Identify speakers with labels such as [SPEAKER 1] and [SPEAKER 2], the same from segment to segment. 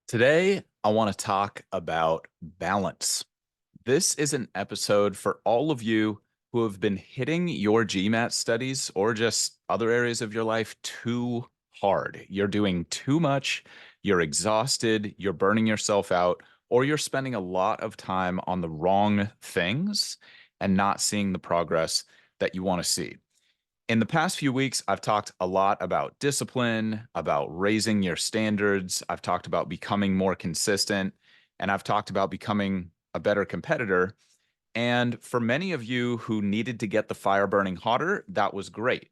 [SPEAKER 1] Today, I want to talk about balance. This is an episode for all of you who have been hitting your GMAT studies or just other areas of your life too hard. You're doing too much, you're exhausted, you're burning yourself out, or you're spending a lot of time on the wrong things and not seeing the progress that you want to see. In the past few weeks, I've talked a lot about discipline, about raising your standards. I've talked about becoming more consistent, and I've talked about becoming a better competitor. And for many of you who needed to get the fire burning hotter, that was great.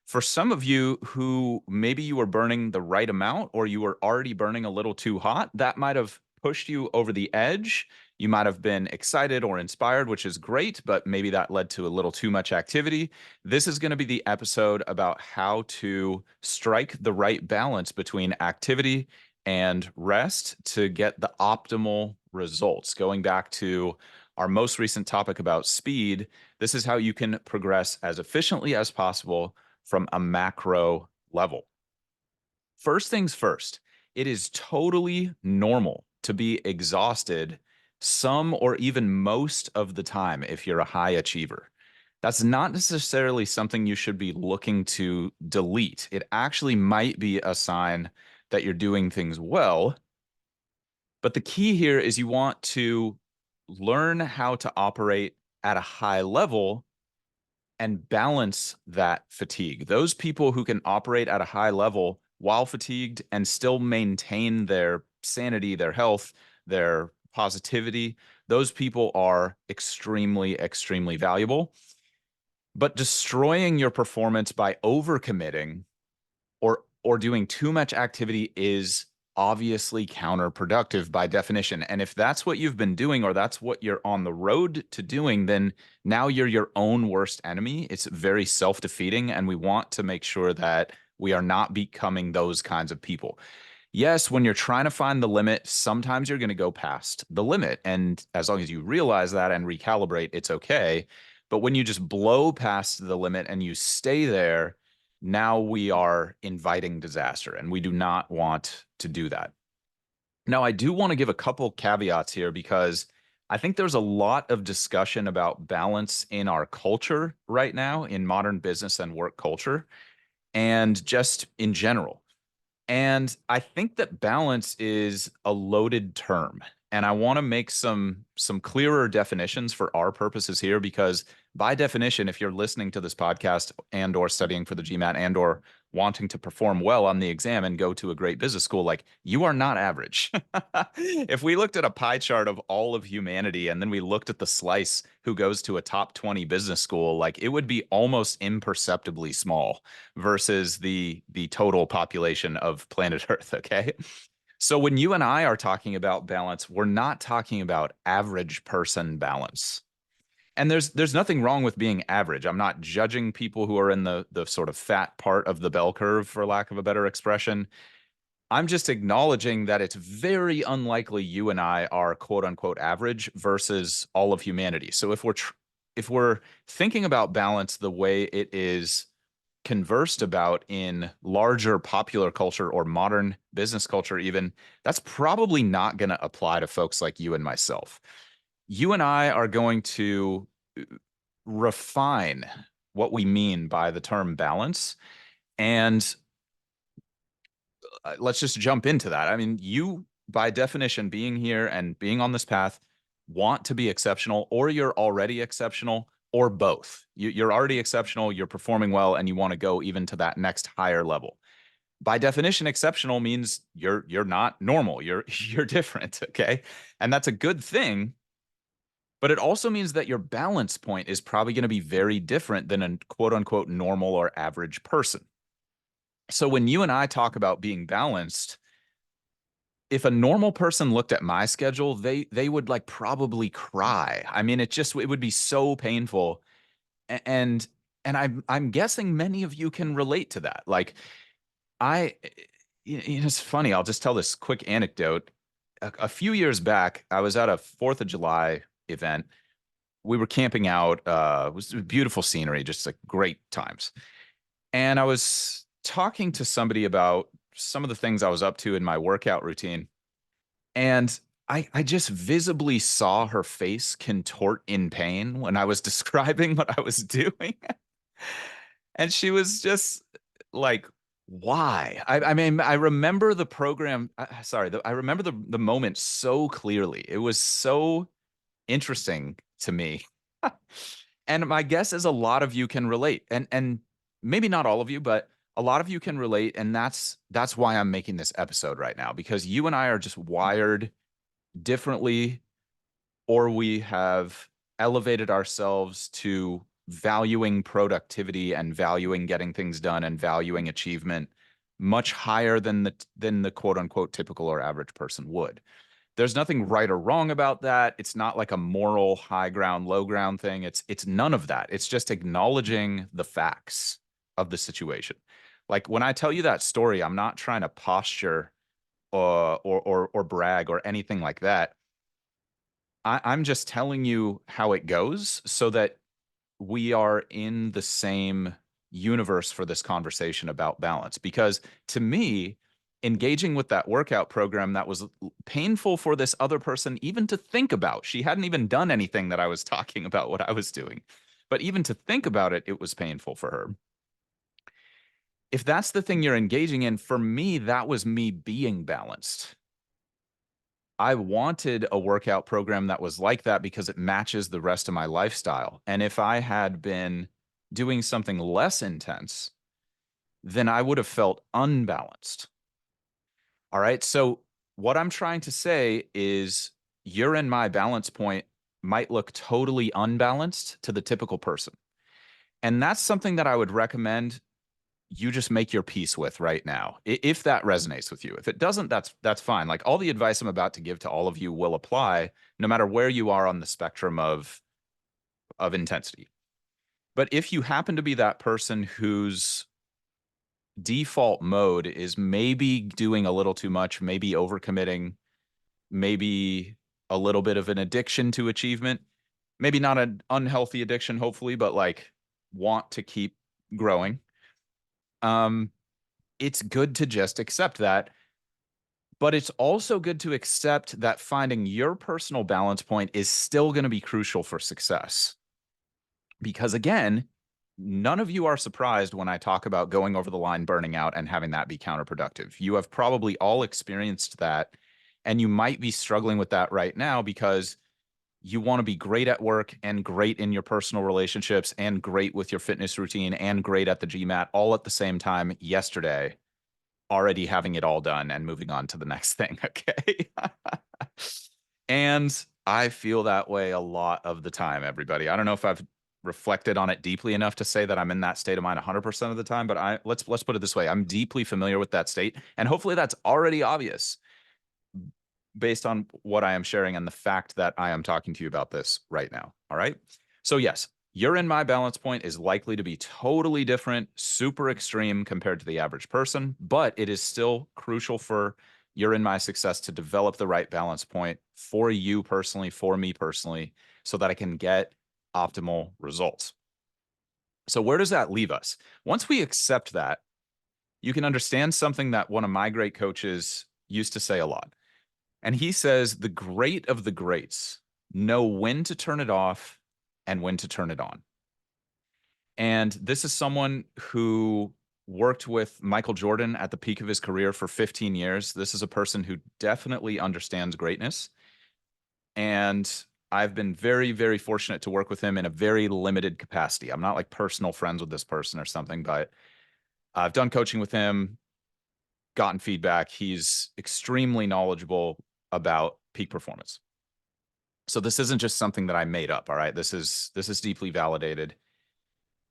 [SPEAKER 1] For some of you who maybe you were burning the right amount or you were already burning a little too hot, that might have pushed you over the edge. You might have been excited or inspired, which is great, but maybe that led to a little too much activity. This is going to be the episode about how to strike the right balance between activity and rest to get the optimal results. Going back to our most recent topic about speed, this is how you can progress as efficiently as possible from a macro level. First things first, it is totally normal to be exhausted some or even most of the time if you're a high achiever. That's not necessarily something you should be looking to delete. It actually might be a sign that you're doing things well. But the key here is you want to learn how to operate at a high level and balance that fatigue. Those people who can operate at a high level while fatigued and still maintain their sanity, their health, their positivity, those people are extremely, extremely valuable. But destroying your performance by overcommitting or doing too much activity is obviously counterproductive by definition. And if that's what you've been doing or that's what you're on the road to doing, then now you're your own worst enemy. It's very self-defeating, and we want to make sure that we are not becoming those kinds of people. Yes, when you're trying to find the limit, sometimes you're going to go past the limit. And as long as you realize that and recalibrate, it's okay. But when you just blow past the limit and you stay there, now we are inviting disaster, and we do not want to do that. Now, I do want to give a couple caveats here because I think there's a lot of discussion about balance in our culture right now, in modern business and work culture, and just in general. And I think that balance is a loaded term. And I want to make some clearer definitions for our purposes here because by definition, if you're listening to this podcast and or studying for the GMAT and or wanting to perform well on the exam and go to a great business school, like you are not average. If we looked at a pie chart of all of humanity and then we looked at the slice who goes to a top 20 business school, like it would be almost imperceptibly small versus the total population of planet Earth, okay? So when you and I are talking about balance, we're not talking about average person balance. And there's nothing wrong with being average. I'm not judging people who are in the sort of fat part of the bell curve, for lack of a better expression. I'm just acknowledging that it's very unlikely you and I are quote unquote average versus all of humanity. So if we're thinking about balance the way it is conversed about in larger popular culture or modern business culture even, that's probably not going to apply to folks like you and myself. You and I are going to refine what we mean by the term balance. And let's just jump into that. I mean, you, by definition, being here and being on this path, want to be exceptional, or you're already exceptional, or both. You're already exceptional, you're performing well, and you want to go even to that next higher level. By definition, exceptional means you're not normal. You're different, okay? And that's a good thing, but it also means that your balance point is probably going to be very different than a quote unquote normal or average person. So when you and I talk about being balanced, if a normal person looked at my schedule, they would like probably cry. I mean, it would be so painful. And I'm guessing many of you can relate to that. Like I it's funny, I'll just tell this quick anecdote. A few years back, I was at a 4th of July event. We were camping out. It was beautiful scenery, just like great times. And I was talking to somebody about some of the things I was up to in my workout routine. And I just visibly saw her face contort in pain when I was describing what I was doing. And she was just like, why? I mean, I remember the program. Sorry, I remember the moment so clearly. It was so interesting to me. And my guess is a lot of you can relate. And maybe not all of you, but a lot of you can relate. And that's why I'm making this episode right now, because you and I are just wired differently, or we have elevated ourselves to valuing productivity and valuing getting things done and valuing achievement much higher than the quote unquote typical or average person would. There's nothing right or wrong about that. It's not like a moral high ground, low ground thing. It's none of that. It's just acknowledging the facts of the situation. Like when I tell you that story, I'm not trying to posture or brag or anything like that. I'm just telling you how it goes so that we are in the same universe for this conversation about balance. Because to me, engaging with that workout program that was painful for this other person even to think about. She hadn't even done anything that I was talking about what I was doing. But even to think about it, it was painful for her. If that's the thing you're engaging in, for me, that was me being balanced. I wanted a workout program that was like that because it matches the rest of my lifestyle. And if I had been doing something less intense, then I would have felt unbalanced. All right. So, what I'm trying to say is your and my balance point might look totally unbalanced to the typical person. And that's something that I would recommend you just make your peace with right now, if that resonates with you. If it doesn't, that's fine. Like all the advice I'm about to give to all of you will apply no matter where you are on the spectrum of intensity. But if you happen to be that person whose default mode is maybe doing a little too much, maybe overcommitting, maybe a little bit of an addiction to achievement, maybe not an unhealthy addiction, hopefully, but like want to keep growing. Um, it's good to just accept that. But it's also good to accept that finding your personal balance point is still going to be crucial for success. Because again, none of you are surprised when I talk about going over the line, burning out, and having that be counterproductive. You have probably all experienced that. And you might be struggling with that right now because you want to be great at work and great in your personal relationships and great with your fitness routine and great at the GMAT all at the same time yesterday, already having it all done and moving on to the next thing. Okay. And I feel that way a lot of the time, everybody. I don't know if I've reflected on it deeply enough to say that I'm in that state of mind 100% of the time, but let's put it this way. I'm deeply familiar with that state, and hopefully that's already obvious based on what I am sharing and the fact that I am talking to you about this right now. All right. So yes, your and my balance point is likely to be totally different, super extreme compared to the average person, but it is still crucial for your and my success to develop the right balance point for you personally, for me personally, so that I can get optimal results. So where does that leave us? Once we accept that, you can understand something that one of my great coaches used to say a lot. And he says the great of the greats know when to turn it off and when to turn it on. And this is someone who worked with Michael Jordan at the peak of his career for 15 years. This is a person who definitely understands greatness. And I've been very, very fortunate to work with him in a very limited capacity. I'm not like personal friends with this person or something, but I've done coaching with him, gotten feedback. He's extremely knowledgeable about peak performance. So this isn't just something that I made up. All right. This is deeply validated.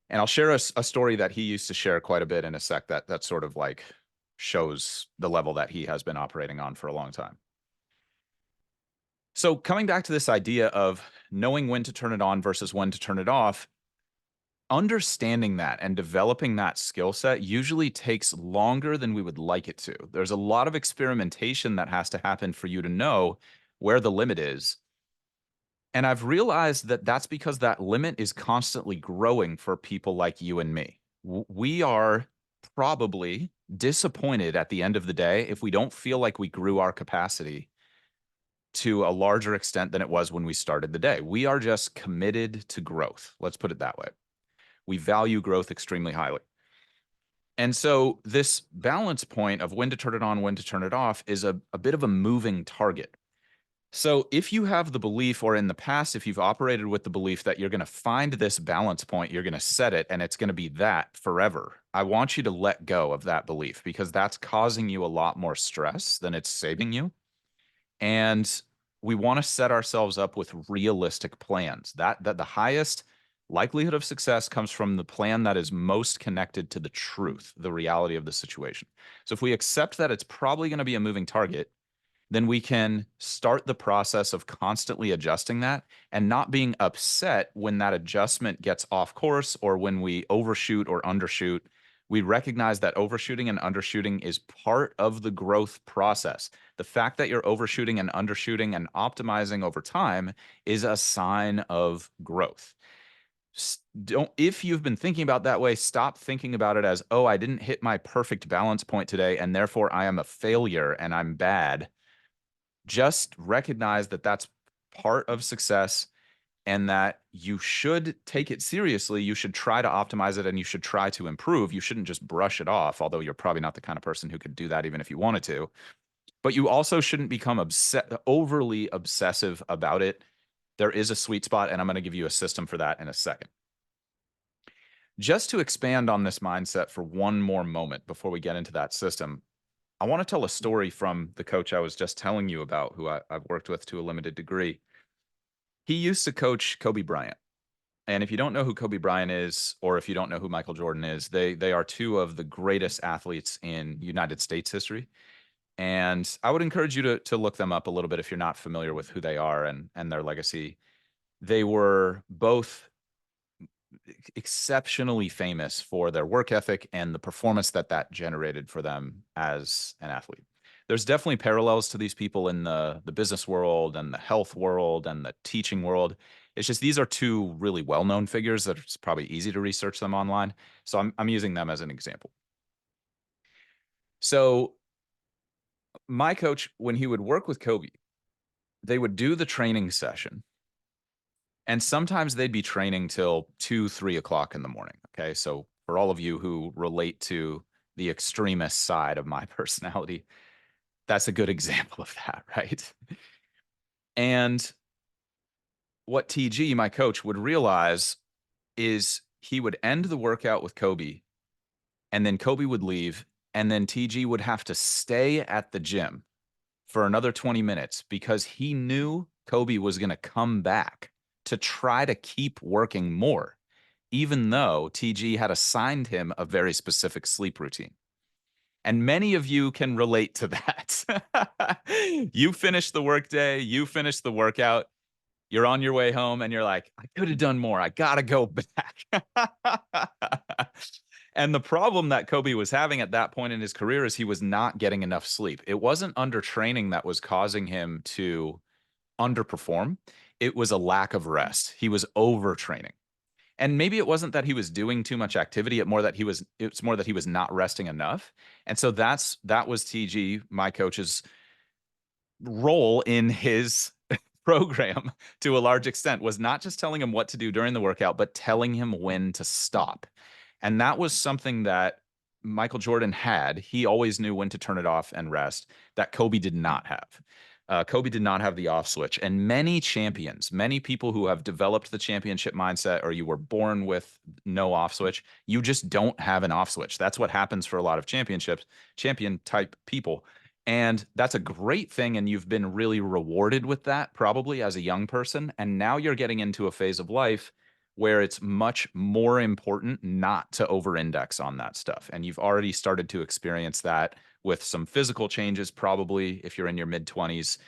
[SPEAKER 1] And I'll share a story that he used to share quite a bit in a sec that sort of like shows the level that he has been operating on for a long time. So coming back to this idea of knowing when to turn it on versus when to turn it off, understanding that and developing that skill set usually takes longer than we would like it to. There's a lot of experimentation that has to happen for you to know where the limit is. And I've realized that that's because that limit is constantly growing for people like you and me. We are probably disappointed at the end of the day if we don't feel like we grew our capacity to a larger extent than it was when we started the day. We are just committed to growth. Let's put it that way. We value growth extremely highly. And so this balance point of when to turn it on, when to turn it off is a bit of a moving target. So if you have the belief, or in the past, if you've operated with the belief that you're going to find this balance point, you're going to set it, and it's going to be that forever, I want you to let go of that belief, because that's causing you a lot more stress than it's saving you. And we want to set ourselves up with realistic plans. That the highest likelihood of success comes from the plan that is most connected to the truth, the reality of the situation. So if we accept that it's probably going to be a moving target, then we can start the process of constantly adjusting that and not being upset when that adjustment gets off course or when we overshoot or undershoot. We recognize that overshooting and undershooting is part of the growth process. The fact that you're overshooting and undershooting and optimizing over time is a sign of growth. Don't, if you've been thinking about that way, stop thinking about it as, oh, I didn't hit my perfect balance point today, and therefore I am a failure and I'm bad. Just recognize that that's part of success and that you should take it seriously. You should try to optimize it and you should try to improve. You shouldn't just brush it off, although you're probably not the kind of person who could do that even if you wanted to. But you also shouldn't become overly obsessive about it. There is a sweet spot, and I'm going to give you a system for that in a second. Just to expand on this mindset for one more moment before we get into that system, I want to tell a story from the coach I was just telling you about, who I've worked with to a limited degree. He used to coach Kobe Bryant. And if you don't know who Kobe Bryant is, or if you don't know who Michael Jordan is, they are two of the greatest athletes in United States history. And I would encourage you to look them up a little bit if you're not familiar with who they are and their legacy. They were both exceptionally famous for their work ethic and the performance that generated for them as an athlete. There's definitely parallels to these people in the business world and the health world and the teaching world. It's just these are two really well-known figures that it's probably easy to research them online. So I'm using them as an example. So my coach, when he would work with Kobe, they would do the training session. And sometimes they'd be training till 2, 3 o'clock in the morning. Okay. So for all of you who relate to the extremist side of my personality, that's a good example of that, right? And what TG, my coach, would realize is he would end the workout with Kobe, and then Kobe would leave, and then TG would have to stay at the gym for another 20 minutes because he knew Kobe was going to come back to try to keep working more, even though TG had assigned him a very specific sleep routine. And many of you can relate to that. You finish the workday, you finish the workout, you're on your way home, and you're like, I could have done more. I got to go back. And the problem that Kobe was having at that point in his career is he was not getting enough sleep. It wasn't undertraining that was causing him to underperform. It was a lack of rest. He was overtraining. And maybe it wasn't that he was doing too much activity, it's more that he was not resting enough. And so that was TG, my coach's role in his program to a large extent, was not just telling him what to do during the workout, but telling him when to stop. And that was something that Michael Jordan had. He always knew when to turn it off and rest, that Kobe did not have. Kobe did not have the off switch. And many champions, many people who have developed the championship mindset, or you were born with no off switch, you just don't have an off switch. That's what happens for a lot of champion type people. And that's a great thing. And you've been really rewarded with that probably as a young person. And now you're getting into a phase of life where it's much more important not to over-index on that stuff. And you've already started to experience that with some physical changes, probably if you're in your mid-20s.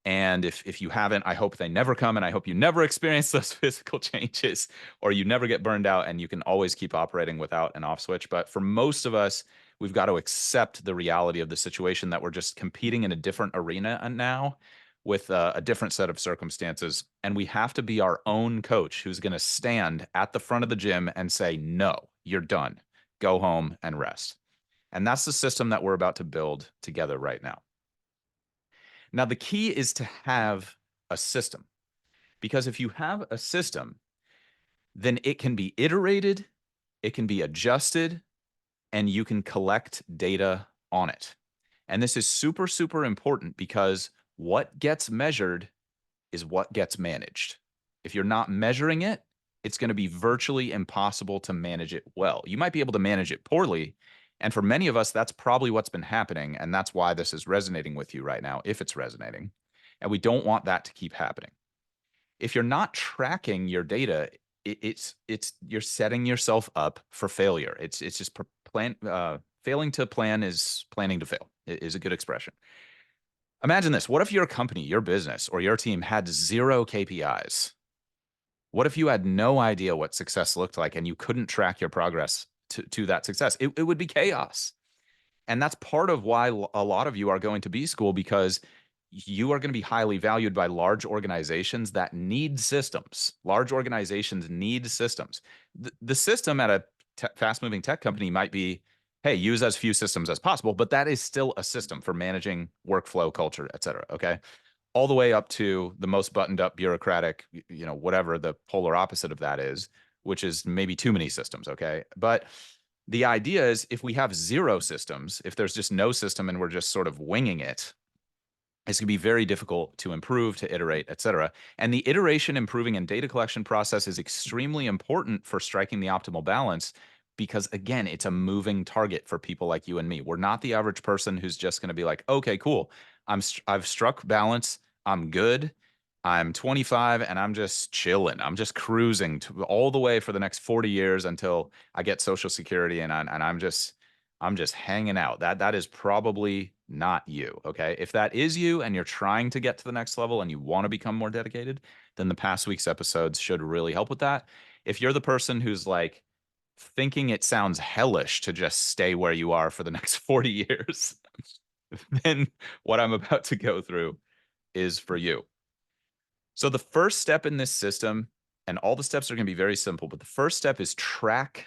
[SPEAKER 1] And if you haven't, I hope they never come, and I hope you never experience those physical changes, or you never get burned out, and you can always keep operating without an off switch. But for most of us, we've got to accept the reality of the situation, that we're just competing in a different arena now with a different set of circumstances. And we have to be our own coach who's going to stand at the front of the gym and say, no, you're done. Go home and rest. And that's the system that we're about to build together right now. Now, the key is to have a system, because if you have a system, then it can be iterated, it can be adjusted, and you can collect data on it. And this is super, super important because what gets measured is what gets managed. If you're not measuring it, it's going to be virtually impossible to manage it well. You might be able to manage it poorly. And for many of us, that's probably what's been happening. And that's why this is resonating with you right now, if it's resonating. And we don't want that to keep happening. If you're not tracking your data, it's you're setting yourself up for failure. It's just failing to plan is planning to fail. It is a good expression. Imagine this. What if your company, your business, or your team had zero KPIs? What if you had no idea what success looked like and you couldn't track your progress to that success? It would be chaos. And that's part of why a lot of you are going to B school, because you are going to be highly valued by large organizations that need systems. Large organizations need systems. The system at a fast moving tech company might be, hey, use as few systems as possible, but that is still a system for managing workflow, culture, et cetera. Okay. All the way up to the most buttoned up bureaucratic, whatever the polar opposite of that is, which is maybe too many systems. Okay. But the idea is, if we have zero systems, if there's just no system and we're just sort of winging it, it's going to be very difficult to improve, to iterate, et cetera. And the iteration, improving, and data collection process is extremely important for striking the optimal balance, because, again, it's a moving target for people like you and me. We're not the average person who's just going to be like, okay, cool, I've struck balance, I'm good, I'm 25 and I'm just chilling. I'm just cruising all the way for the next 40 years until I get Social Security, and I'm just hanging out. That is probably not you. Okay. If that is you and you're trying to get to the next level and you want to become more dedicated, then the past week's episodes should really help with that. If you're the person who's like thinking it sounds hellish to just stay where you are for the next 40 years, then what I'm about to go through is for you. So the first step in this system, and all the steps are going to be very simple, but the first step is track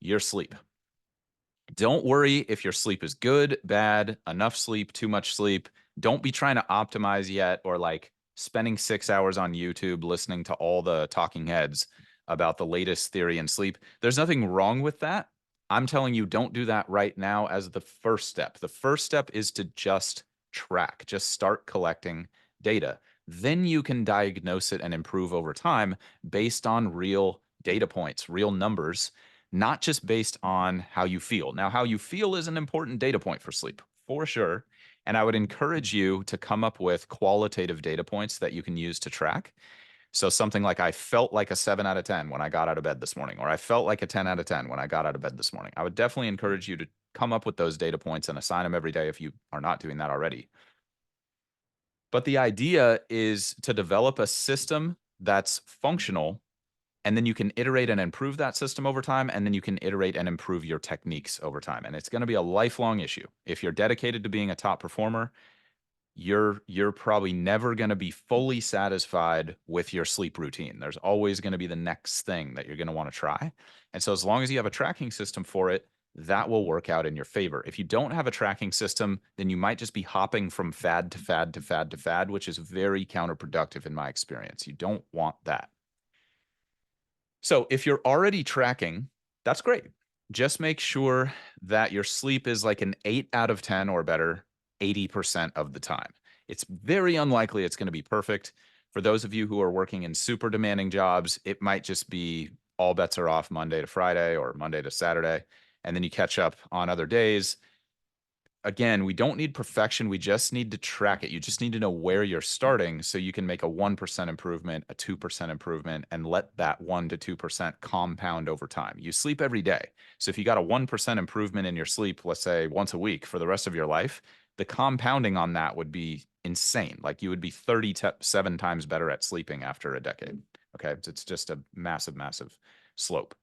[SPEAKER 1] your sleep. Don't worry if your sleep is good, bad, enough sleep, too much sleep. Don't be trying to optimize yet, or like spending 6 hours on YouTube listening to all the talking heads about the latest theory in sleep. There's nothing wrong with that. I'm telling you, don't do that right now as the first step. The first step is to just track, just start collecting data. Then you can diagnose it and improve over time based on real data points, real numbers, not just based on how you feel. Now, how you feel is an important data point for sleep, for sure. And I would encourage you to come up with qualitative data points that you can use to track. So something like, I felt like a 7 out of 10 when I got out of bed this morning, or I felt like a 10 out of 10 when I got out of bed this morning. I would definitely encourage you to come up with those data points and assign them every day if you are not doing that already. But the idea is to develop a system that's functional, and then you can iterate and improve that system over time, and then you can iterate and improve your techniques over time. And it's going to be a lifelong issue. If you're dedicated to being a top performer, you're probably never going to be fully satisfied with your sleep routine. There's always going to be the next thing that you're going to want to try. And so as long as you have a tracking system for it, that will work out in your favor. If you don't have a tracking system, then you might just be hopping from fad to fad to fad to fad, which is very counterproductive in my experience. You don't want that. So if you're already tracking, that's great. Just make sure that your sleep is like an 8 out of 10 or better 80% of the time. It's very unlikely it's going to be perfect. For those of you who are working in super demanding jobs, it might just be all bets are off Monday to Friday or Monday to Saturday, and then you catch up on other days. Again, we don't need perfection. We just need to track it. You just need to know where you're starting so you can make a 1% improvement, a 2% improvement, and let that 1 to 2% compound over time. You sleep every day. So if you got a 1% improvement in your sleep, let's say once a week for the rest of your life, the compounding on that would be insane. Like you would be 37 times better at sleeping after a decade. Okay. It's just a massive, massive slope.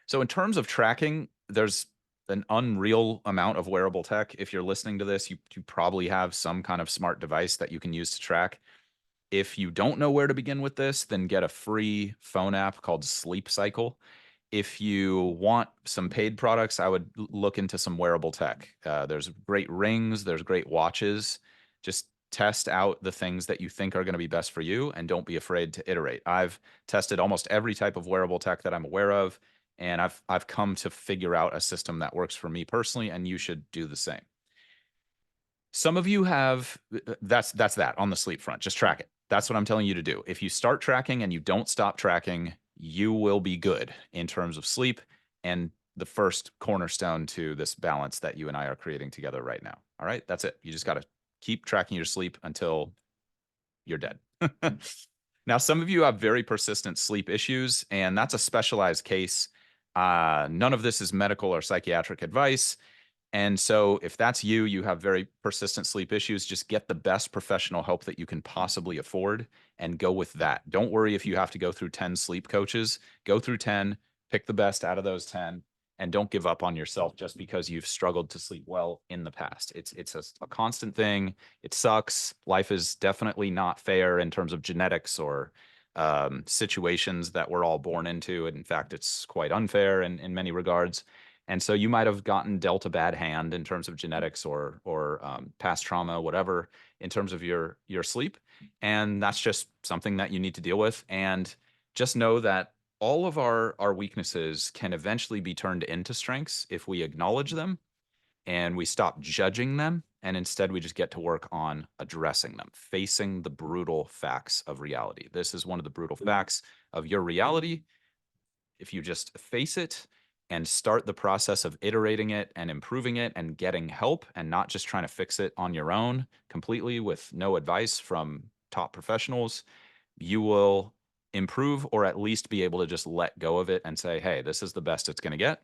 [SPEAKER 1] So in terms of tracking, there's an unreal amount of wearable tech. If you're listening to this, you probably have some kind of smart device that you can use to track. If you don't know where to begin with this, then get a free phone app called Sleep Cycle. If you want some paid products, I would look into some wearable tech. There's great rings, there's great watches. Just test out the things that you think are going to be best for you and don't be afraid to iterate. I've tested almost every type of wearable tech that I'm aware of, and I've come to figure out a system that works for me personally, and you should do the same. Some of you have that's that on the sleep front. Just track it. That's what I'm telling you to do. If you start tracking and you don't stop tracking, you will be good in terms of sleep and the first cornerstone to this balance that you and I are creating together right now. All right? That's it. You just got to keep tracking your sleep until you're dead. Now, some of you have very persistent sleep issues, and that's a specialized case. None of this is medical or psychiatric advice. And so if that's you, you have very persistent sleep issues, just get the best professional help that you can possibly afford and go with that. Don't worry if you have to go through 10 sleep coaches. Go through 10, pick the best out of those 10, and don't give up on yourself just because you've struggled to sleep well in the past. It's a constant thing. It sucks. Life is definitely not fair in terms of genetics or situations that we're all born into. In fact, it's quite unfair in many regards. And so you might have gotten dealt a bad hand in terms of genetics or past trauma, whatever, in terms of your sleep. And that's just something that you need to deal with. And just know that all of our weaknesses can eventually be turned into strengths if we acknowledge them and we stop judging them. And instead, we just get to work on addressing them, facing the brutal facts of reality. This is one of the brutal facts of your reality. If you just face it and start the process of iterating it and improving it and getting help and not just trying to fix it on your own completely with no advice from top professionals, you will improve or at least be able to just let go of it and say, hey, this is the best it's going to get.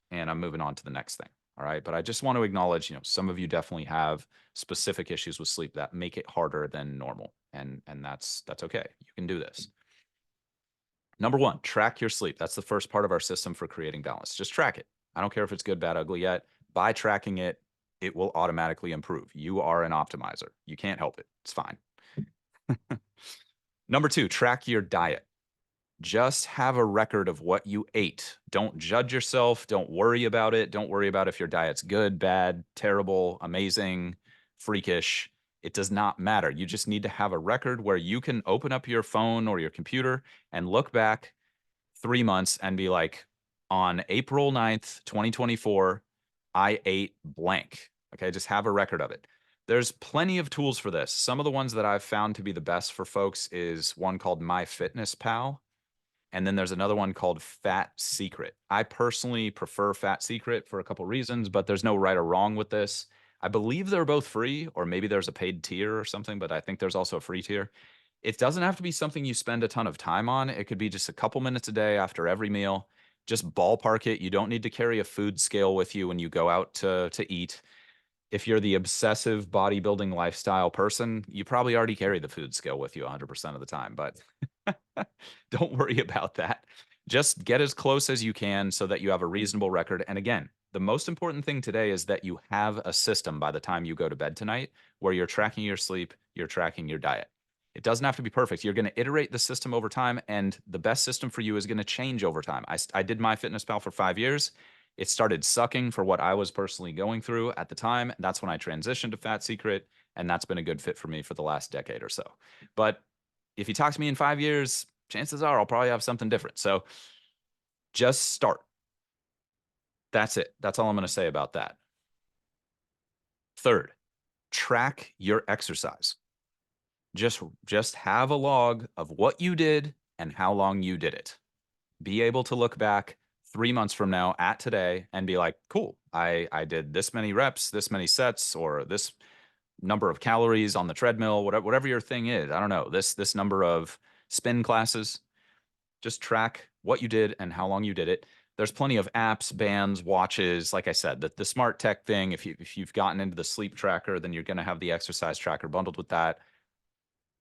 [SPEAKER 1] And I'm moving on to the next thing. All right. But I just want to acknowledge, some of you definitely have specific issues with sleep that make it harder than normal. And that's okay. You can do this. Number one, track your sleep. That's the first part of our system for creating balance. Just track it. I don't care if it's good, bad, ugly yet. By tracking it, it will automatically improve. You are an optimizer. You can't help it. It's fine. Number two, track your diet. Just have a record of what you ate. Don't judge yourself. Don't worry about it. Don't worry about if your diet's good, bad, terrible, amazing, freakish. It does not matter. You just need to have a record where you can open up your phone or your computer and look back 3 months and be like, on April 9th, 2024, I ate blank. Okay, just have a record of it. There's plenty of tools for this. Some of the ones that I've found to be the best for folks is one called MyFitnessPal. And then there's another one called Fat Secret. I personally prefer Fat Secret for a couple reasons, but there's no right or wrong with this. I believe they're both free, or maybe there's a paid tier or something, but I think there's also a free tier. It doesn't have to be something you spend a ton of time on. It could be just a couple minutes a day after every meal. Just ballpark it. You don't need to carry a food scale with you when you go out to eat. If you're the obsessive bodybuilding lifestyle person, you probably already carry the food scale with you 100% of the time, but don't worry about that. Just get as close as you can so that you have a reasonable record. And again, the most important thing today is that you have a system by the time you go to bed tonight where you're tracking your sleep, you're tracking your diet. It doesn't have to be perfect. You're going to iterate the system over time, and the best system for you is going to change over time. I did MyFitnessPal for 5 years. It started sucking for what I was personally going through at the time. That's when I transitioned to Fat Secret, and that's been a good fit for me for the last decade or so. But if you talk to me in 5 years, chances are I'll probably have something different. So just start. That's it. That's all I'm going to say about that. Third, track your exercise. Just have a log of what you did and how long you did it. Be able to look back 3 months from now at today and be like, cool, I did this many reps, this many sets, or this number of calories on the treadmill, whatever your thing is. I don't know, this number of spin classes. Just track what you did and how long you did it. There's plenty of apps, bands, watches. Like I said, the smart tech thing, if you've gotten into the sleep tracker, then you're going to have the exercise tracker bundled with that.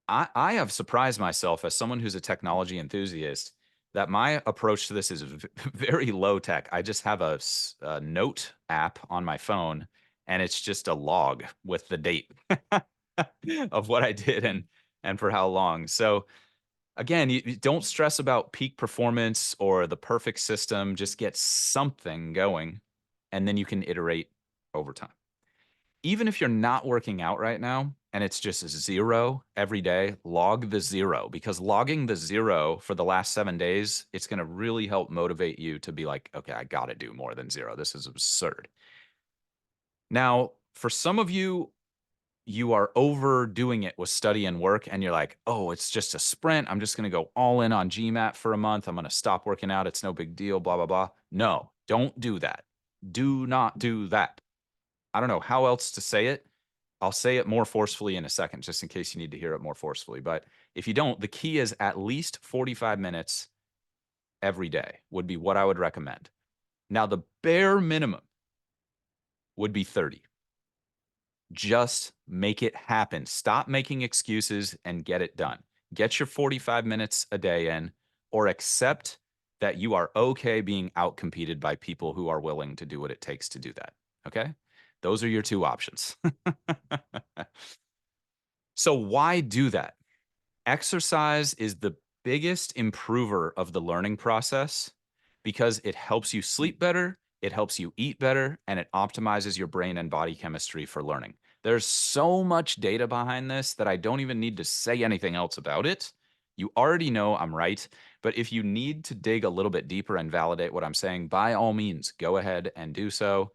[SPEAKER 1] I have surprised myself as someone who's a technology enthusiast that my approach to this is very low tech. I just have a note app on my phone, and it's just a log with the date of what I did and for how long. So again, you don't stress about peak performance or the perfect system. Just get something going, and then you can iterate over time. Even if you're not working out right now, and it's just 0 every day, log the 0, because logging the 0 for the last 7 days, it's gonna really help motivate you to be like, "Okay, I gotta do more than 0. This is absurd." Now, for some of you, you are overdoing it with study and work, and you're like, "Oh, it's just a sprint. I'm just gonna go all in on GMAT for a month. I'm gonna stop working out. It's no big deal, blah, blah, blah." No, don't do that. Do not do that. I don't know how else to say it. I'll say it more forcefully in a second, just in case you need to hear it more forcefully. But if you don't, the key is at least 45 minutes every day would be what I would recommend. Now, the bare minimum would be 30. Just make it happen. Stop making excuses and get it done. Get your 45 minutes a day in, or accept that you are okay being outcompeted by people who are willing to do what it takes to do that. Okay? Those are your two options. So, why do that? Exercise is the biggest improver of the learning process because it helps you sleep better, it helps you eat better, and it optimizes your brain and body chemistry for learning. There's so much data behind this that I don't even need to say anything else about it. You already know I'm right, but if you need to dig a little bit deeper and validate what I'm saying, by all means, go ahead and do so.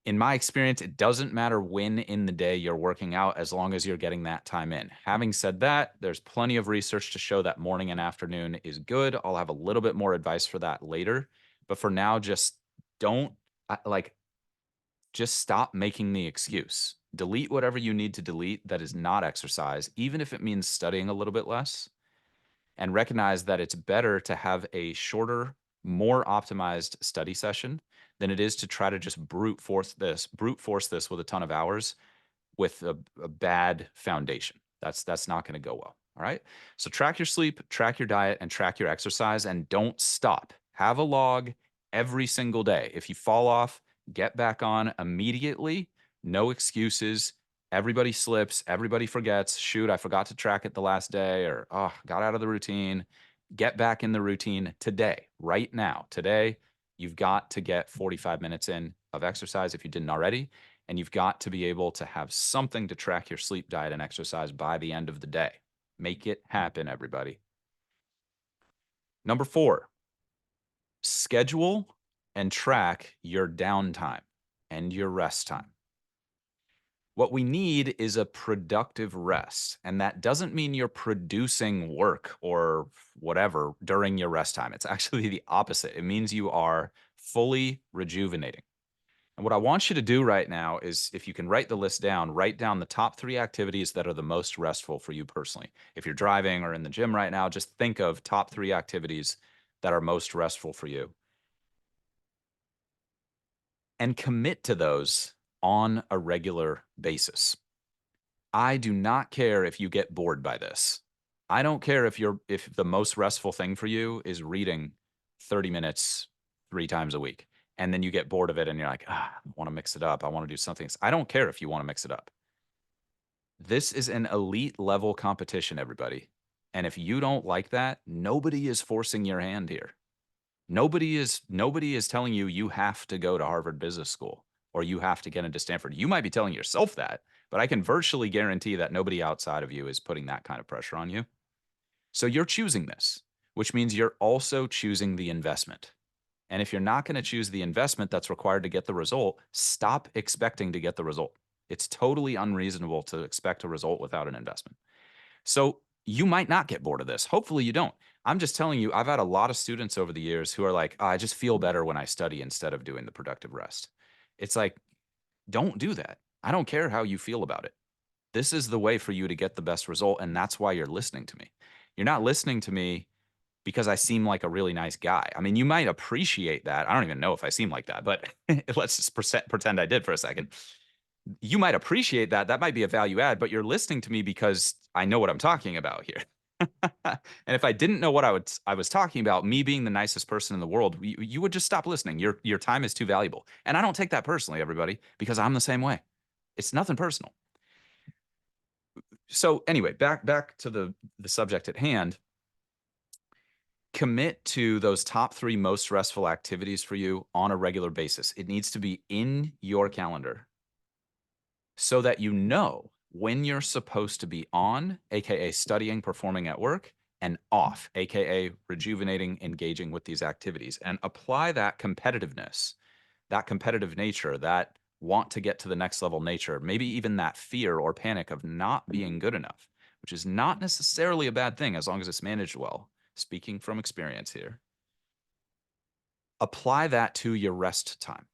[SPEAKER 1] In my experience, it doesn't matter when in the day you're working out as long as you're getting that time in. Having said that, there's plenty of research to show that morning and afternoon is good. I'll have a little bit more advice for that later. But for now, just don't like, just stop making the excuse. Delete whatever you need to delete that is not exercise, even if it means studying a little bit less, and recognize that it's better to have a shorter, more optimized study session than it is to try to just brute force this with a ton of hours with a bad foundation. That's not going to go well. All right. So track your sleep, track your diet, and track your exercise, and don't stop. Have a log every single day. If you fall off, get back on immediately. No excuses. Everybody slips. Everybody forgets. Shoot, I forgot to track it the last day, or oh, got out of the routine. Get back in the routine today, right now. Today, you've got to get 45 minutes in of exercise if you didn't already. And you've got to be able to have something to track your sleep, diet, and exercise by the end of the day. Make it happen, everybody. Number 4, schedule and track your downtime and your rest time. What we need is a productive rest. And that doesn't mean you're producing work or whatever during your rest time. It's actually the opposite. It means you are fully rejuvenating. And what I want you to do right now is, if you can write the list down, write down the top 3 activities that are the most restful for you personally. If you're driving or in the gym right now, just think of top 3 activities that are most restful for you and commit to those on a regular basis. I do not care if you get bored by this. I don't care if the most restful thing for you is reading 30 minutes 3 times a week, and then you get bored of it and you're like, "Ah, I wanna mix it up. I wanna do something else." I don't care if you wanna mix it up. This is an elite level competition, everybody, and if you don't like that, nobody is forcing your hand here. Nobody is telling you you have to go to Harvard Business School or you have to get into Stanford. You might be telling yourself that, but I can virtually guarantee that nobody outside of you is putting that kind of pressure on you. So you're choosing this, which means you're also choosing the investment. And if you're not going to choose the investment that's required to get the result, stop expecting to get the result. It's totally unreasonable to expect a result without an investment. So you might not get bored of this. Hopefully you don't. I'm just telling you, I've had a lot of students over the years who are like, "Oh, I just feel better when I study instead of doing the productive rest." It's like, don't do that. I don't care how you feel about it. This is the way for you to get the best result. And that's why you're listening to me. You're not listening to me because I seem like a really nice guy. I mean, you might appreciate that. I don't even know if I seem like that, but let's just pretend I did for a second. You might appreciate that. That might be a value add, but you're listening to me because I know what I'm talking about here. And if I didn't know what I was talking about, me being the nicest person in the world, you would just stop listening. Your time is too valuable. And I don't take that personally, everybody, because I'm the same way. It's nothing personal. So anyway, back to the subject at hand. Commit to those top 3 most restful activities for you on a regular basis. It needs to be in your calendar so that you know when you're supposed to be on, aka studying, performing at work, and off, aka rejuvenating, engaging with these activities, and apply that competitiveness, that competitive nature, that want to get to the next level nature, maybe even that fear or panic of not being good enough, which is not necessarily a bad thing as long as it's managed well. Speaking from experience here, apply that to your rest time.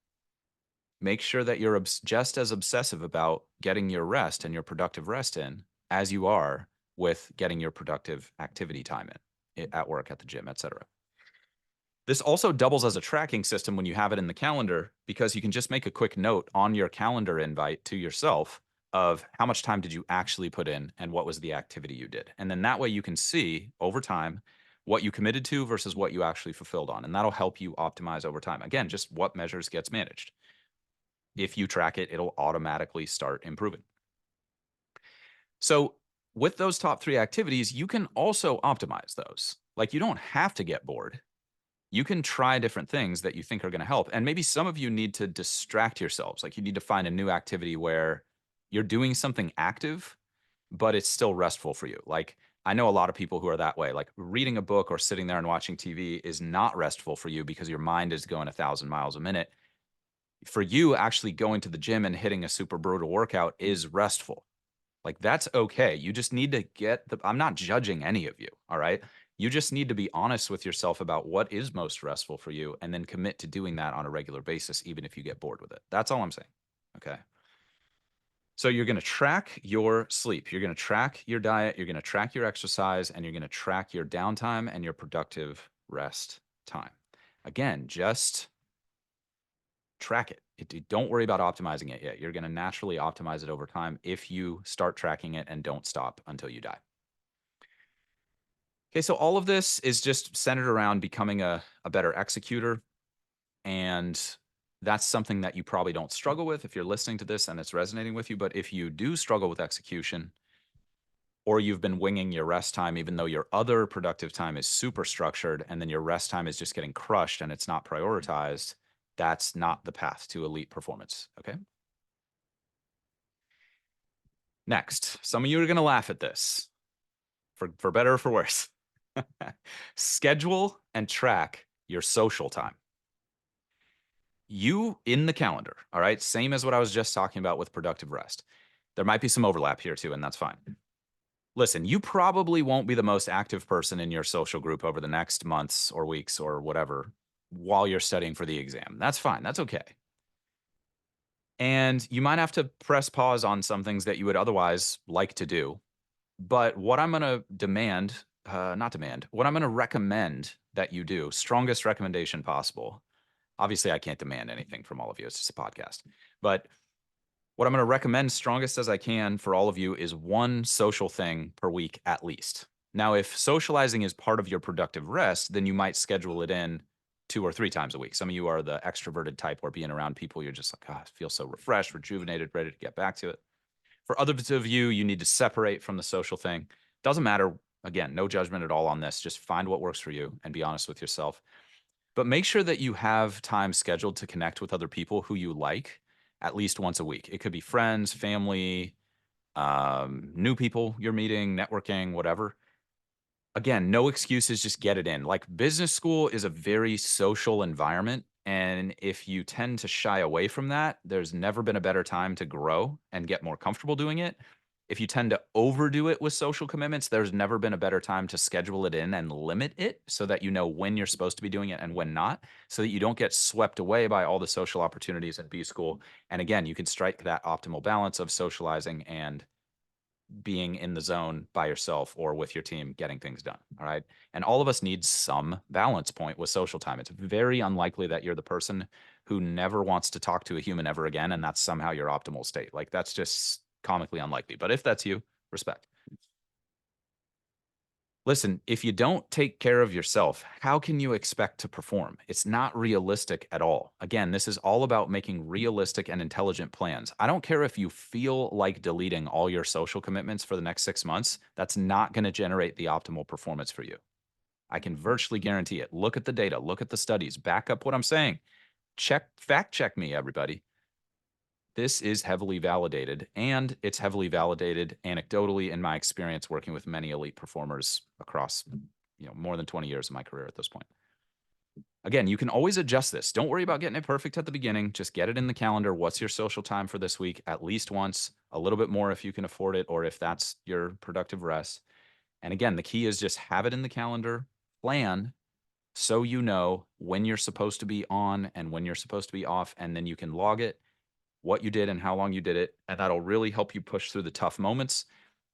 [SPEAKER 1] Make sure that you're just as obsessive about getting your rest and your productive rest in as you are with getting your productive activity time in at work, at the gym, etc. This also doubles as a tracking system when you have it in the calendar, because you can just make a quick note on your calendar invite to yourself of how much time did you actually put in and what was the activity you did. And then that way you can see over time what you committed to versus what you actually fulfilled on. And that'll help you optimize over time. Again, just what measures gets managed. If you track it, it'll automatically start improving. So with those top 3 activities, you can also optimize those. Like, you don't have to get bored. You can try different things that you think are going to help. And maybe some of you need to distract yourselves. Like, you need to find a new activity where you're doing something active, but it's still restful for you. Like, I know a lot of people who are that way. Like, reading a book or sitting there and watching TV is not restful for you because your mind is going 1,000 miles a minute. For you, actually going to the gym and hitting a super brutal workout is restful. Like, that's okay. You just need to get I'm not judging any of you, all right? You just need to be honest with yourself about what is most restful for you and then commit to doing that on a regular basis, even if you get bored with it. That's all I'm saying. Okay. So you're going to track your sleep. You're going to track your diet. You're going to track your exercise, and you're going to track your downtime and your productive rest time. Again, just track it. Don't worry about optimizing it yet. You're going to naturally optimize it over time if you start tracking it and don't stop until you die. Okay, so all of this is just centered around becoming a better executor. And that's something that you probably don't struggle with if you're listening to this and it's resonating with you. But if you do struggle with execution, or you've been winging your rest time, even though your other productive time is super structured, and then your rest time is just getting crushed and it's not prioritized, that's not the path to elite performance. Okay. Next, some of you are going to laugh at this, for better or for worse. Schedule and track your social time. You in the calendar, all right? Same as what I was just talking about with productive rest. There might be some overlap here too, and that's fine. Listen, you probably won't be the most active person in your social group over the next months or weeks or whatever while you're studying for the exam. That's fine. That's okay. And you might have to press pause on some things that you would otherwise like to do. But what I'm going to not demand, what I'm going to recommend that you do, strongest recommendation possible. Obviously, I can't demand anything from all of you. It's just a podcast. But what I'm going to recommend strongest as I can for all of you is one social thing per week at least. Now, if socializing is part of your productive rest, then you might schedule it in 2 or 3 times a week. Some of you are the extroverted type where being around people, you're just like, oh, I feel so refreshed, rejuvenated, ready to get back to it. For others of you, you need to separate from the social thing. Doesn't matter. Again, no judgment at all on this. Just find what works for you and be honest with yourself. But make sure that you have time scheduled to connect with other people who you like at least once a week. It could be friends, family, new people you're meeting, networking, whatever. Again, no excuses, just get it in. Like, business school is a very social environment. And if you tend to shy away from that, there's never been a better time to grow and get more comfortable doing it. If you tend to overdo it with social commitments, there's never been a better time to schedule it in and limit it so that you know when you're supposed to be doing it and when not, so that you don't get swept away by all the social opportunities at B school. And again, you can strike that optimal balance of socializing and being in the zone by yourself or with your team getting things done. All right. And all of us need some balance point with social time. It's very unlikely that you're the person who never wants to talk to a human ever again, and that's somehow your optimal state. Like, that's just comically unlikely. But if that's you, respect. Listen, if you don't take care of yourself, how can you expect to perform? It's not realistic at all. Again, this is all about making realistic and intelligent plans. I don't care if you feel like deleting all your social commitments for the next 6 months. That's not going to generate the optimal performance for you. I can virtually guarantee it. Look at the data, look at the studies, back up what I'm saying. Fact check me, everybody. This is heavily validated, and it's heavily validated anecdotally in my experience working with many elite performers across, more than 20 years of my career at this point. Again, you can always adjust this. Don't worry about getting it perfect at the beginning. Just get it in the calendar. What's your social time for this week? At least once, a little bit more if you can afford it, or if that's your productive rest. And again, the key is just have it in the calendar, plan so you know when you're supposed to be on and when you're supposed to be off, and then you can log it, what you did and how long you did it, and that'll really help you push through the tough moments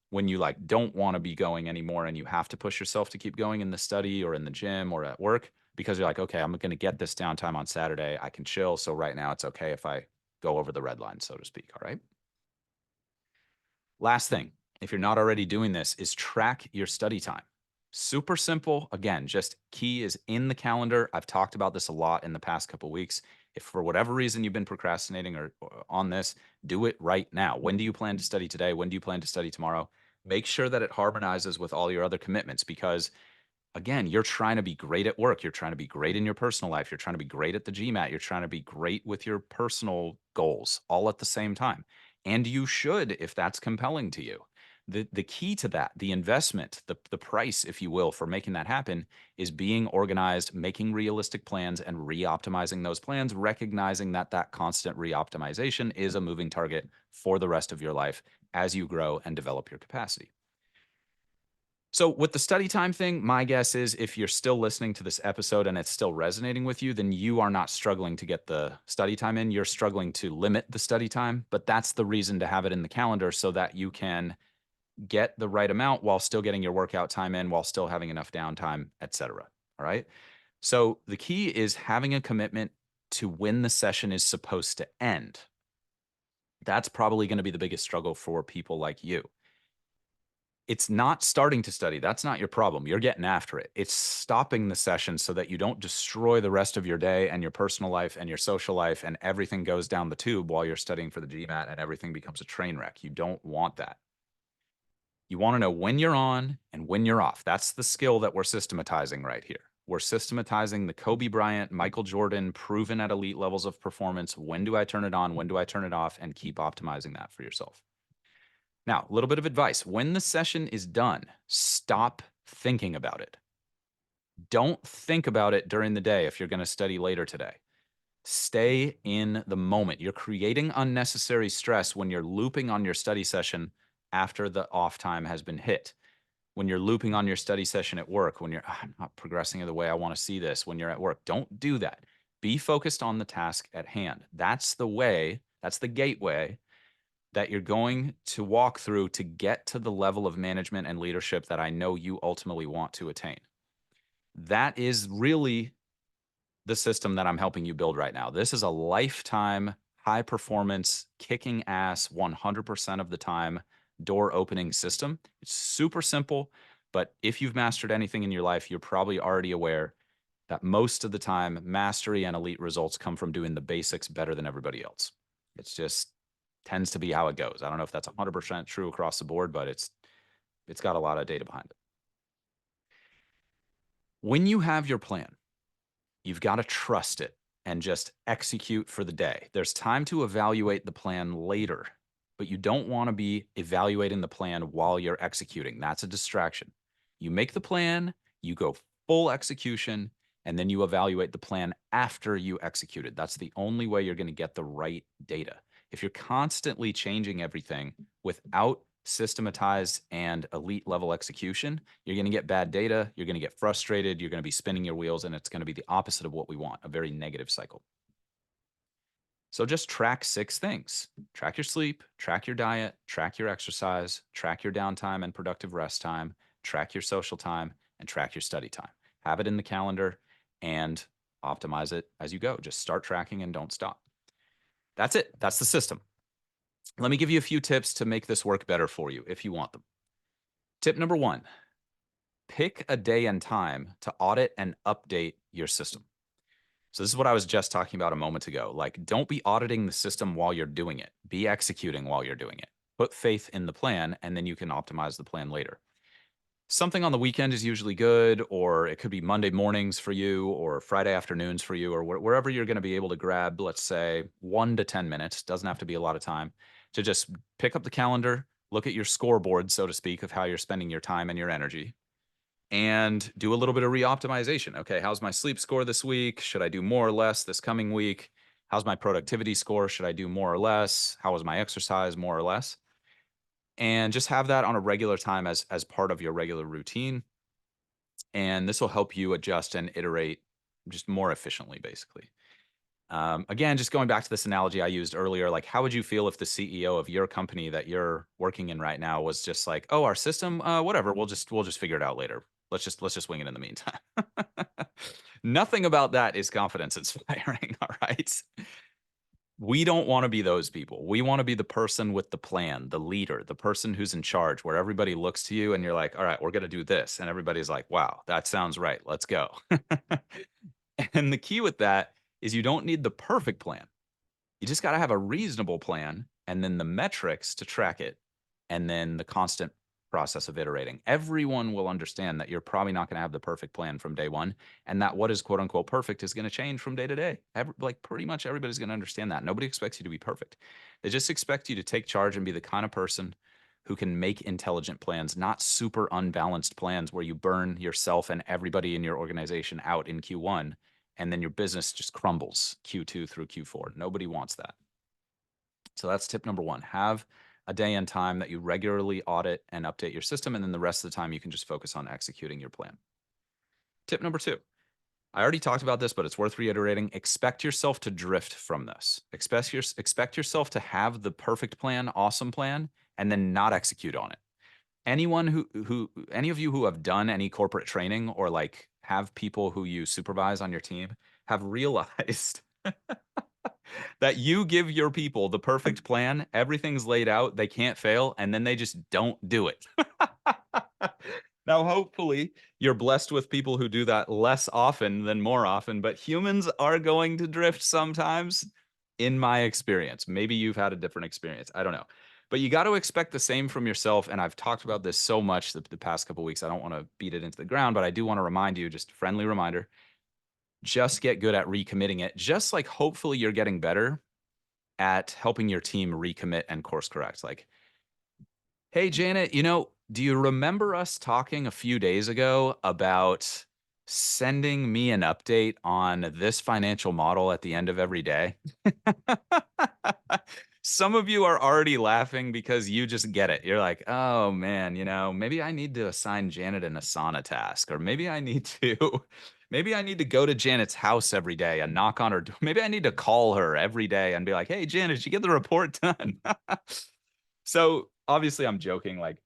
[SPEAKER 1] when you don't want to be going anymore and you have to push yourself to keep going in the study or in the gym or at work, because you're like, okay, I'm going to get this downtime on Saturday. I can chill. So right now it's okay if I go over the red line, so to speak. All right. Last thing, if you're not already doing this, is track your study time. Super simple. Again, just key is in the calendar. I've talked about this a lot in the past couple of weeks. If for whatever reason you've been procrastinating or on this, do it right now. When do you plan to study today? When do you plan to study tomorrow? Make sure that it harmonizes with all your other commitments, because again, you're trying to be great at work. You're trying to be great in your personal life. You're trying to be great at the GMAT. You're trying to be great with your personal goals all at the same time. And you should, if that's compelling to you. The key to that, the investment, the price, if you will, for making that happen is being organized, making realistic plans, and re-optimizing those plans, recognizing that that constant re-optimization is a moving target for the rest of your life as you grow and develop your capacity. So with the study time thing, my guess is if you're still listening to this episode and it's still resonating with you, then you are not struggling to get the study time in. You're struggling to limit the study time, but that's the reason to have it in the calendar so that you can get the right amount while still getting your workout time in, while still having enough downtime, etc. All right. So the key is having a commitment to when the session is supposed to end. That's probably going to be the biggest struggle for people like you. It's not starting to study. That's not your problem. You're getting after it. It's stopping the session so that you don't destroy the rest of your day and your personal life and your social life, and everything goes down the tube while you're studying for the GMAT and everything becomes a train wreck. You don't want that. You want to know when you're on and when you're off. That's the skill that we're systematizing right here. We're systematizing the Kobe Bryant, Michael Jordan, proven at elite levels of performance. When do I turn it on? When do I turn it off? And keep optimizing that for yourself. Now, a little bit of advice. When the session is done, stop thinking about it. Don't think about it during the day if you're going to study later today. Stay in the moment. You're creating unnecessary stress when you're looping on your study session after the off time has been hit. When you're looping on your study session at work, when you're, I'm not progressing the way I want to see this, when you're at work, don't do that. Be focused on the task at hand. That's the way, that's the gateway that you're going to walk through to get to the level of management and leadership that I know you ultimately want to attain. That is really the system that I'm helping you build right now. This is a lifetime, high performance, kicking ass 100% of the time door opening system. It's super simple, but if you've mastered anything in your life, you're probably already aware that most of the time, mastery and elite results come from doing the basics better than everybody else. It's just tends to be how it goes. I don't know if that's 100% true across the board, but it's got a lot of data behind it. When you have your plan, you've got to trust it and just execute for the day. There's time to evaluate the plan later, but you don't want to be evaluating the plan while you're executing. That's a distraction. You make the plan, you go full execution, and then you evaluate the plan after you executed. That's the only way you're going to get the right data. If you're constantly changing everything without systematized and elite level execution, you're going to get bad data, you're going to get frustrated, you're going to be spinning your wheels, and it's going to be the opposite of what we want, a very negative cycle. So just track 6 things. Track your sleep, track your diet, track your exercise, track your downtime and productive rest time, track your social time, and track your study time. Have it in the calendar and optimize it as you go. Just start tracking and don't stop. That's it. That's the system. Let me give you a few tips to make this work better for you if you want them. Tip number 1, pick a day and time to audit and update your system. So this is what I was just talking about a moment ago. Don't be auditing the system while you're doing it. Be executing while you're doing it. Put faith in the plan, and then you can optimize the plan later. Something on the weekend is usually good, or it could be Monday mornings for you, or Friday afternoons for you, or wherever you're going to be able to grab, let's say, 1 to 10 minutes. Doesn't have to be a lot of time to just pick up the calendar, look at your scoreboard, so to speak, of how you're spending your time and your energy, and do a little bit of reoptimization. Okay, how's my sleep score this week? Should I do more or less this coming week? How's my productivity score? Should I do more or less? How was my exercise? More or less? And just have that on a regular time as part of your regular routine. And this will help you adjust and iterate just more efficiently, basically. Again, just going back to this analogy I used earlier, like how would you feel if the CEO of your company that you're working in right now was just like, "Oh, our system, whatever, we'll just figure it out later. Let's just wing it in the meantime." Nothing about that is confidence inspiring. All right. We don't want to be those people. We want to be the person with the plan, the leader, the person who's in charge, where everybody looks to you and you're like, all right, we're going to do this. And everybody's like, wow, that sounds right. Let's go. And the key with that is you don't need the perfect plan. You just got to have a reasonable plan and then the metrics to track it and then the constant process of iterating. Everyone will understand that you're probably not going to have the perfect plan from day one and that what is quote unquote perfect is going to change from day to day. Like pretty much everybody's going to understand that. Nobody expects you to be perfect. They just expect you to take charge and be the kind of person who can make intelligent plans, not super unbalanced plans where you burn yourself and everybody in your organization out in Q1 and then your business just crumbles Q2 through Q4. Nobody wants that. So that's tip number one. Have a day and time that you regularly audit and update your system, and then the rest of the time you can just focus on executing your plan. Tip number two. I already talked about this, but it's worth reiterating. Expect yourself to drift from this. Expect yourself to have the perfect plan, awesome plan, and then not execute on it. Anyone any of you who have done any corporate training or like have people who you supervise on your team have realized that you give your people the perfect plan, everything's laid out, they can't fail, and then they just don't do it. Now, hopefully, you're blessed with people who do that less often than more often, but humans are going to drift sometimes, in my experience. Maybe you've had a different experience. I don't know. But you got to expect the same from yourself. And I've talked about this so much the past couple of weeks. I don't want to beat it into the ground, but I do want to remind you, just a friendly reminder, just get good at recommitting it. Just like hopefully you're getting better at helping your team recommit and course correct. Like, hey, Janet, do you remember us talking a few days ago about sending me an update on this financial model at the end of every day? Some of you are already laughing because you just get it. You're like, oh man, maybe I need to assign Janet an Asana task, or maybe I need to, maybe I need to go to Janet's house every day and knock on her door. Maybe I need to call her every day and be like, hey, Janet, did you get the report done? So obviously I'm joking, like,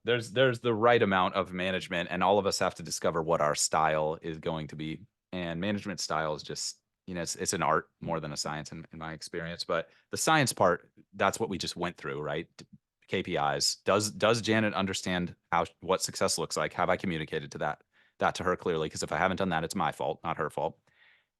[SPEAKER 1] there's the right amount of management and all of us have to discover what our style is going to be. And management style is just, it's an art more than a science in my experience. But the science part, that's what we just went through, right? KPIs. Does Janet understand what success looks like? Have I communicated that to her clearly? Because if I haven't done that, it's my fault, not her fault.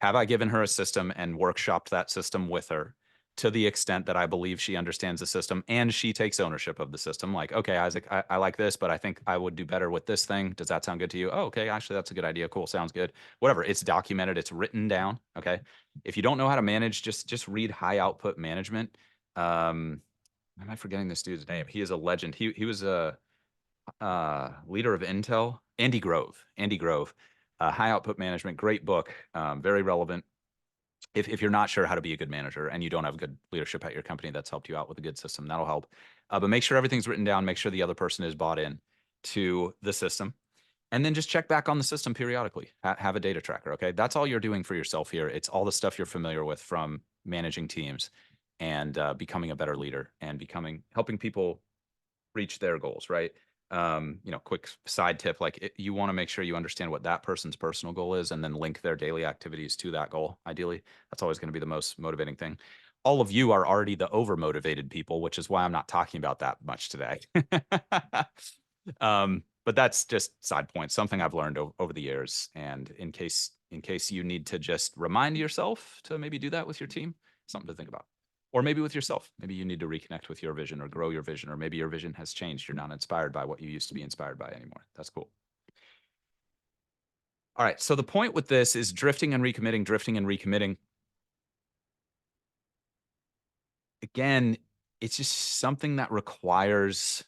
[SPEAKER 1] Have I given her a system and workshopped that system with her to the extent that I believe she understands the system and she takes ownership of the system? Like, okay, Isaac, I like this, but I think I would do better with this thing. Does that sound good to you? Oh, okay, actually, that's a good idea. Cool, sounds good. Whatever, it's documented, it's written down. Okay, if you don't know how to manage, just read High Output Management. Am I forgetting this dude's name? He is a legend. He was a leader of Intel. Andy Grove. Andy Grove. High Output Management, great book, very relevant. If you're not sure how to be a good manager and you don't have good leadership at your company that's helped you out with a good system, that'll help. But make sure everything's written down. Make sure the other person is bought in to the system. And then just check back on the system periodically. Have a data tracker, okay? That's all you're doing for yourself here. It's all the stuff you're familiar with from managing teams and becoming a better leader and helping people reach their goals, right? Quick side tip, like you want to make sure you understand what that person's personal goal is and then link their daily activities to that goal. Ideally, that's always going to be the most motivating thing. All of you are already the over motivated people, which is why I'm not talking about that much today. But that's just side point, something I've learned over the years. And in case you need to just remind yourself to maybe do that with your team, something to think about. Or maybe with yourself. Maybe you need to reconnect with your vision or grow your vision, or maybe your vision has changed. You're not inspired by what you used to be inspired by anymore. That's cool. All right. So the point with this is drifting and recommitting, drifting and recommitting. Again, it's just something that requires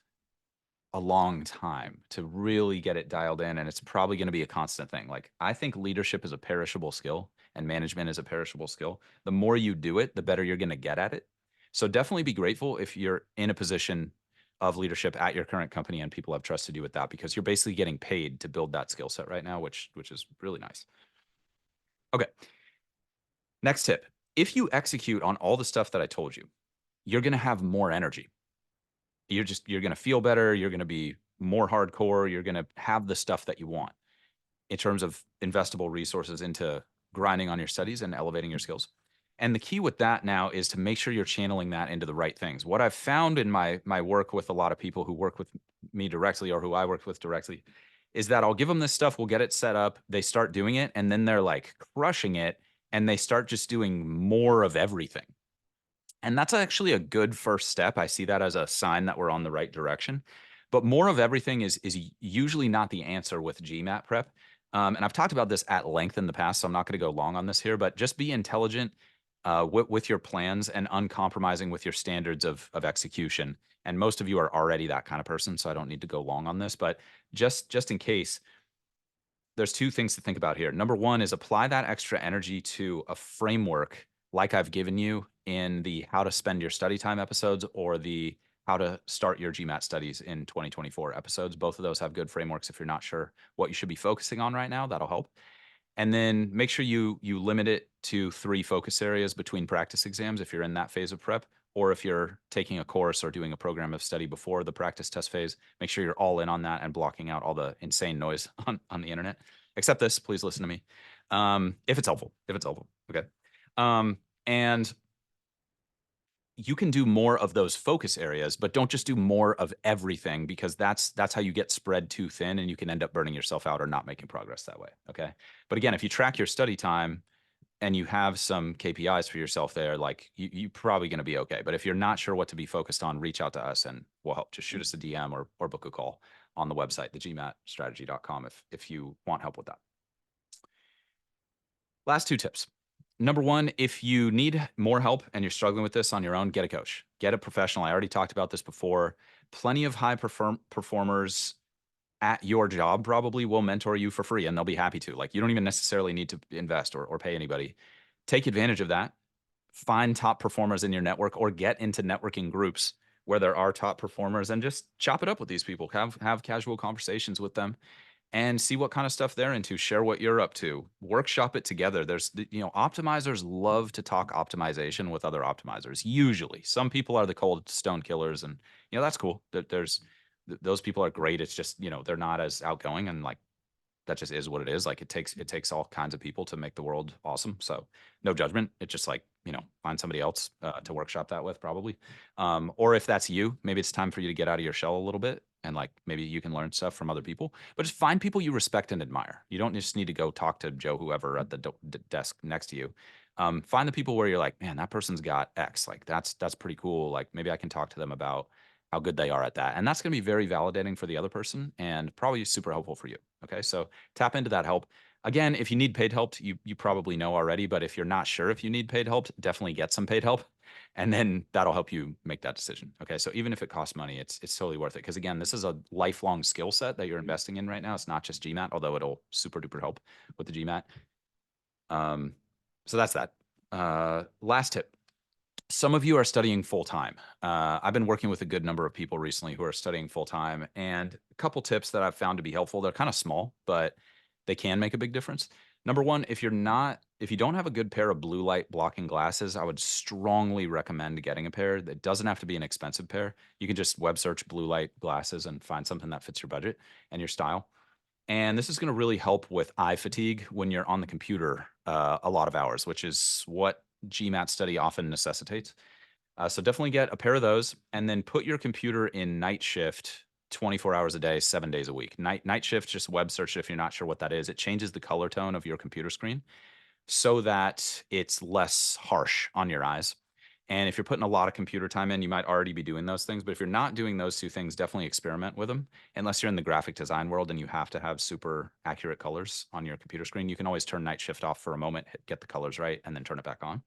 [SPEAKER 1] a long time to really get it dialed in. And it's probably going to be a constant thing. Like, I think leadership is a perishable skill and management is a perishable skill. The more you do it, the better you're going to get at it. So definitely be grateful if you're in a position of leadership at your current company and people have trusted you with that, because you're basically getting paid to build that skill set right now, which is really nice. Okay. Next tip. If you execute on all the stuff that I told you, you're going to have more energy. You're going to feel better. You're going to be more hardcore. You're going to have the stuff that you want in terms of investable resources into grinding on your studies and elevating your skills. And the key with that now is to make sure you're channeling that into the right things. What I've found in my work with a lot of people who work with me directly or who I work with directly is that I'll give them this stuff, we'll get it set up, they start doing it, and then they're like crushing it, and they start just doing more of everything. And that's actually a good first step. I see that as a sign that we're on the right direction. But more of everything is usually not the answer with GMAT prep. And I've talked about this at length in the past, so I'm not going to go long on this here, but just be intelligent with your plans and uncompromising with your standards of execution. And most of you are already that kind of person, so I don't need to go long on this. But just in case, there's two things to think about here. Number one is apply that extra energy to a framework like I've given you in the how to spend your study time episodes or the how to start your GMAT studies in 2024 episodes. Both of those have good frameworks. If you're not sure what you should be focusing on right now, that'll help. And then make sure you limit it to 3 focus areas between practice exams if you're in that phase of prep, or if you're taking a course or doing a program of study before the practice test phase, make sure you're all in on that and blocking out all the insane noise on the internet. Except this, please listen to me. If it's helpful, okay. And you can do more of those focus areas, but don't just do more of everything, because that's how you get spread too thin and you can end up burning yourself out or not making progress that way. Okay. But again, if you track your study time and you have some KPIs for yourself there, like you're probably going to be okay. But if you're not sure what to be focused on, reach out to us and we'll help. Just shoot us a DM or book a call on the website, thegmatstrategy.com, if you want help with that. Last 2 tips. Number 1, if you need more help and you're struggling with this on your own, get a coach, get a professional. I already talked about this before. Plenty of high performers at your job probably will mentor you for free and they'll be happy to. Like, you don't even necessarily need to invest or pay anybody. Take advantage of that. Find top performers in your network or get into networking groups where there are top performers and just chop it up with these people. Have casual conversations with them and see what kind of stuff they're into. Share what you're up to. Workshop it together. There's, optimizers love to talk optimization with other optimizers. Usually, some people are the cold stone killers, and that's cool. There's those people are great. It's just they're not as outgoing, and like that just is what it is. Like it takes all kinds of people to make the world awesome. So no judgment. It's just like, find somebody else to workshop that with probably. Or if that's you, maybe it's time for you to get out of your shell a little bit and like maybe you can learn stuff from other people. But just find people you respect and admire. You don't just need to go talk to Joe whoever at the desk next to you. Find the people where you're like, man, that person's got X. Like that's pretty cool. Like maybe I can talk to them about how good they are at that. And that's going to be very validating for the other person and probably super helpful for you. Okay. So tap into that help. Again, if you need paid help, you probably know already, but if you're not sure if you need paid help, definitely get some paid help. And then that'll help you make that decision. Okay. So even if it costs money, it's totally worth it. Because again, this is a lifelong skill set that you're investing in right now. It's not just GMAT, although it'll super duper help with the GMAT. So that's that. Last tip. Some of you are studying full time. I've been working with a good number of people recently who are studying full time, and a couple tips that I've found to be helpful. They're kind of small, but they can make a big difference. Number 1, if you don't have a good pair of blue light blocking glasses, I would strongly recommend getting a pair. That doesn't have to be an expensive pair. You can just web search blue light glasses and find something that fits your budget and your style. And this is going to really help with eye fatigue when you're on the computer a lot of hours, which is what GMAT study often necessitates. So definitely get a pair of those and then put your computer in night shift 24 hours a day, 7 days a week. Night shift, just web search if you're not sure what that is. It changes the color tone of your computer screen so that it's less harsh on your eyes. And if you're putting a lot of computer time in, you might already be doing those things. But if you're not doing those two things, definitely experiment with them. Unless you're in the graphic design world and you have to have super accurate colors on your computer screen, you can always turn night shift off for a moment, get the colors right, and then turn it back on.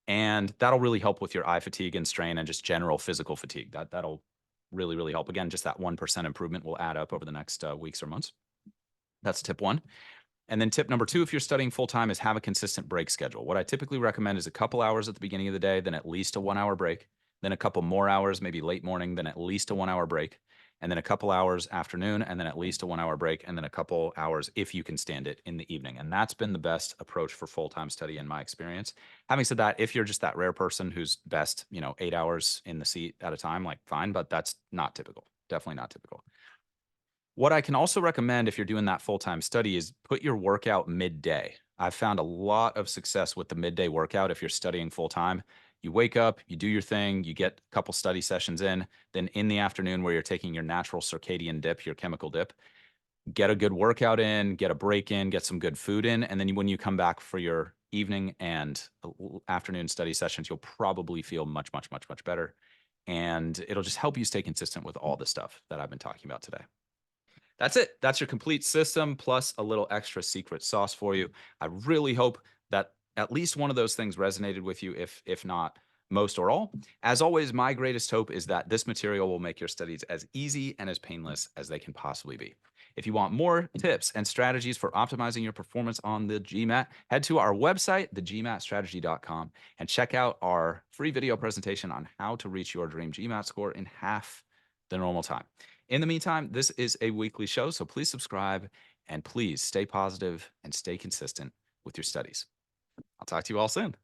[SPEAKER 1] And that'll really help with your eye fatigue and strain and just general physical fatigue. That'll really, really help. Again, just that 1% improvement will add up over the next weeks or months. That's tip one. And then tip number two, if you're studying full time, is have a consistent break schedule. What I typically recommend is a couple hours at the beginning of the day, then at least a 1 hour break, then a couple more hours, maybe late morning, then at least a 1 hour break, and then a couple hours afternoon, and then at least a 1 hour break, and then a couple hours, if you can stand it, in the evening. And that's been the best approach for full time study in my experience. Having said that, if you're just that rare person who's best, 8 hours in the seat at a time, like fine, but that's not typical. Definitely not typical. What I can also recommend if you're doing that full-time study is put your workout midday. I've found a lot of success with the midday workout if you're studying full-time. You wake up, you do your thing, you get a couple study sessions in, then in the afternoon where you're taking your natural circadian dip, your chemical dip, get a good workout in, get a break in, get some good food in, and then when you come back for your evening and afternoon study sessions, you'll probably feel much, much, much, much better. And it'll just help you stay consistent with all the stuff that I've been talking about today. That's it. That's your complete system plus a little extra secret sauce for you. I really hope that at least one of those things resonated with you, if not most or all. As always, my greatest hope is that this material will make your studies as easy and as painless as they can possibly be. If you want more tips and strategies for optimizing your performance on the GMAT, head to our website, thegmatstrategy.com, and check out our free video presentation on how to reach your dream GMAT score in half the normal time. In the meantime, this is a weekly show, so please subscribe and please stay positive and stay consistent with your studies. I'll talk to you all soon.